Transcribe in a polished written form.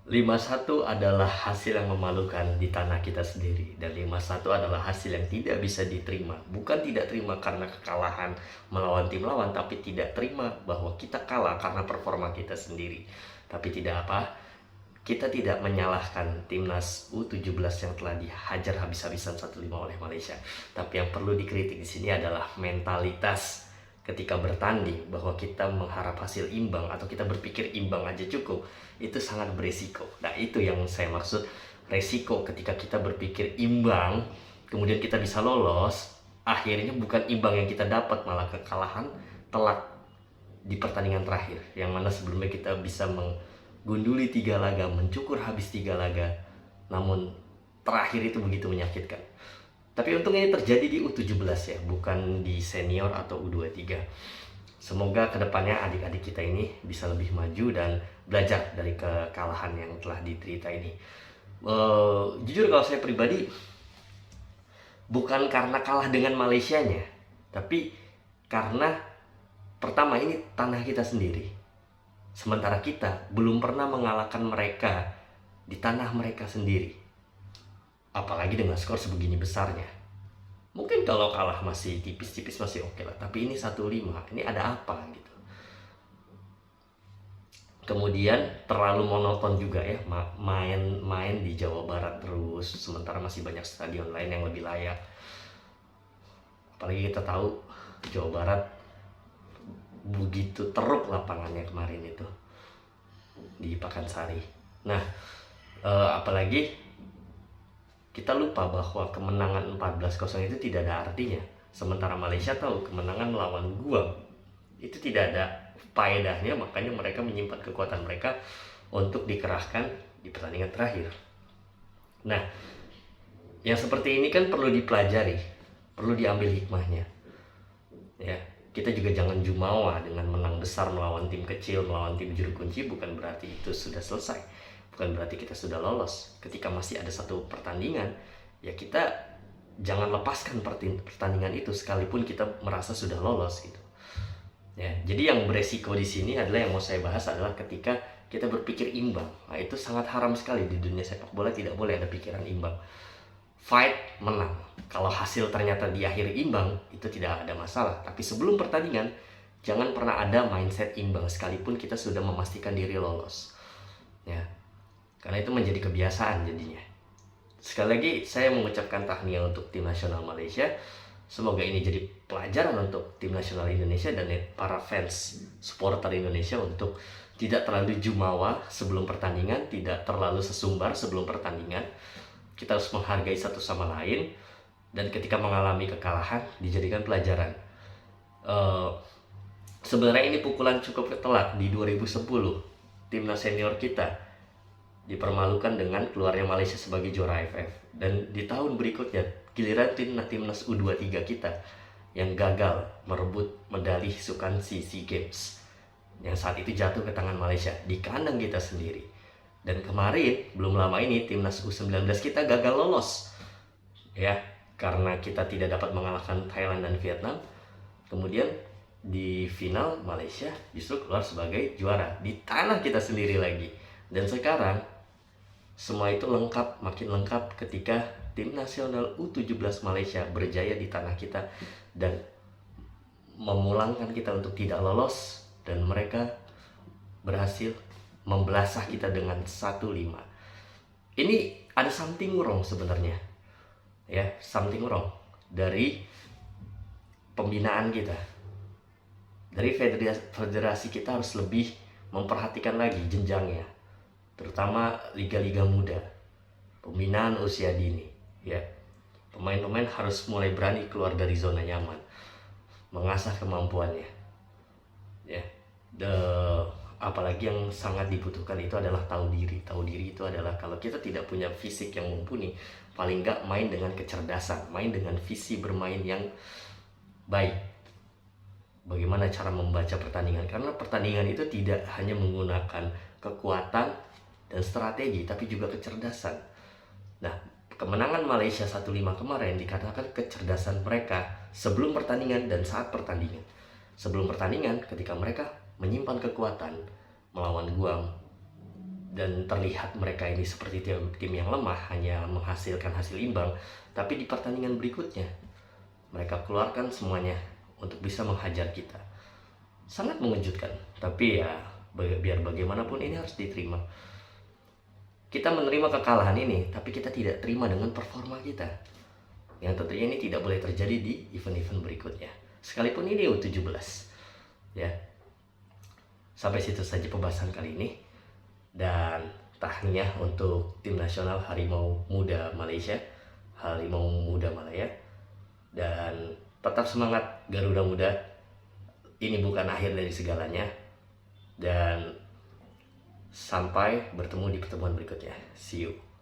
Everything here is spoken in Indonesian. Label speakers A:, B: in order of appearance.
A: 5-1 adalah hasil yang memalukan di tanah kita sendiri. Dan 5-1 adalah hasil yang tidak bisa diterima. Bukan tidak terima karena kekalahan melawan tim lawan, tapi tidak terima bahwa kita kalah karena performa kita sendiri. Tapi tidak apa, kita tidak menyalahkan timnas U17 yang telah dihajar habis-habisan 1-5 oleh Malaysia. Tapi yang perlu dikritik di sini adalah mentalitas ketika bertanding, bahwa kita mengharap hasil imbang atau kita berpikir imbang aja cukup, itu sangat beresiko. Nah, itu yang saya maksud resiko ketika kita berpikir imbang, kemudian kita bisa lolos, akhirnya bukan imbang yang kita dapat, malah kekalahan telak di pertandingan terakhir, yang mana sebelumnya kita bisa menggunduli 3 laga, mencukur habis 3 laga, namun terakhir itu begitu menyakitkan. Tapi untungnya ini terjadi di U17 ya, bukan di senior atau U23. Semoga kedepannya adik-adik kita ini bisa lebih maju dan belajar dari kekalahan yang telah diderita ini. Jujur kalau saya pribadi, bukan karena kalah dengan Malaysianya, tapi karena pertama ini tanah kita sendiri. Sementara kita belum pernah mengalahkan mereka di tanah mereka sendiri. Apalagi dengan skor sebegini besarnya. Mungkin kalau kalah masih tipis-tipis masih oke lah, tapi ini 1-5, ini ada apa gitu. Kemudian terlalu monoton juga ya, main di Jawa Barat terus, sementara masih banyak stadion lain yang lebih layak. Apalagi kita tahu Jawa Barat begitu teruk lapangannya kemarin itu di Pakansari. Nah, apalagi kita lupa bahwa kemenangan 14-0 itu tidak ada artinya. Sementara Malaysia tahu kemenangan melawan Guam itu tidak ada faedahnya, makanya mereka menyimpan kekuatan mereka untuk dikerahkan di pertandingan terakhir. Nah, yang seperti ini kan perlu dipelajari, perlu diambil hikmahnya. Ya, kita juga jangan jumawa dengan menang besar melawan tim kecil, melawan tim juru kunci, bukan berarti itu sudah selesai. Bukan berarti kita sudah lolos. Ketika masih ada satu pertandingan, ya kita jangan lepaskan pertandingan itu sekalipun kita merasa sudah lolos gitu. Ya, jadi yang beresiko di sini adalah, yang mau saya bahas adalah ketika kita berpikir imbang. Nah, itu sangat haram sekali di dunia sepak bola, tidak boleh ada pikiran imbang. Fight, menang. Kalau hasil ternyata di akhir imbang, itu tidak ada masalah. Tapi sebelum pertandingan, jangan pernah ada mindset imbang sekalipun kita sudah memastikan diri lolos. Ya, karena itu menjadi kebiasaan jadinya. Sekali lagi saya mengucapkan tahniah untuk tim nasional Malaysia. Semoga ini jadi pelajaran untuk tim nasional Indonesia dan para fans supporter Indonesia untuk tidak terlalu jumawa sebelum pertandingan, tidak terlalu sesumbar sebelum pertandingan. Kita harus menghargai satu sama lain, dan ketika mengalami kekalahan dijadikan pelajaran. Sebenarnya ini pukulan cukup telat di 2010. Timnas senior kita dipermalukan dengan keluarnya Malaysia sebagai juara AFF, dan di tahun berikutnya giliran timnas U23 kita yang gagal merebut medali Sukansi SEA Games yang saat itu jatuh ke tangan Malaysia di kandang kita sendiri. Dan kemarin belum lama ini timnas U19 kita gagal lolos ya, karena kita tidak dapat mengalahkan Thailand dan Vietnam. Kemudian di final Malaysia justru keluar sebagai juara di tanah kita sendiri lagi. Dan sekarang semua itu lengkap, makin lengkap ketika tim nasional U17 Malaysia berjaya di tanah kita dan memulangkan kita untuk tidak lolos, dan mereka berhasil membelasah kita dengan 1-5. Ini ada something wrong sebenarnya. Ya, something wrong dari pembinaan kita. Dari federasi kita harus lebih memperhatikan lagi jenjangnya, terutama liga-liga muda, pembinaan usia dini ya. Pemain-pemain harus mulai berani keluar dari zona nyaman, mengasah kemampuannya ya. Apalagi yang sangat dibutuhkan itu adalah tahu diri. Tahu diri itu adalah kalau kita tidak punya fisik yang mumpuni, paling nggak main dengan kecerdasan, main dengan visi bermain yang baik. Bagaimana cara membaca pertandingan, karena pertandingan itu tidak hanya menggunakan kekuatan dan strategi, tapi juga kecerdasan. Nah, kemenangan Malaysia 1-5 kemarin dikatakan kecerdasan mereka sebelum pertandingan dan saat pertandingan. Sebelum pertandingan, ketika mereka menyimpan kekuatan melawan Guam, dan terlihat mereka ini seperti tim yang lemah, hanya menghasilkan hasil imbang, tapi di pertandingan berikutnya mereka keluarkan semuanya untuk bisa menghajar kita. Sangat mengejutkan, tapi ya biar bagaimanapun ini harus diterima. Kita menerima kekalahan ini, tapi kita tidak terima dengan performa kita, yang tentunya ini tidak boleh terjadi di event-event berikutnya, sekalipun ini U17 ya. Sampai situ saja pembahasan kali ini, dan tahniah untuk tim nasional Harimau Muda Malaysia, Harimau Muda Malaya, dan tetap semangat Garuda Muda. Ini bukan akhir dari segalanya, dan sampai bertemu di pertemuan berikutnya. See you.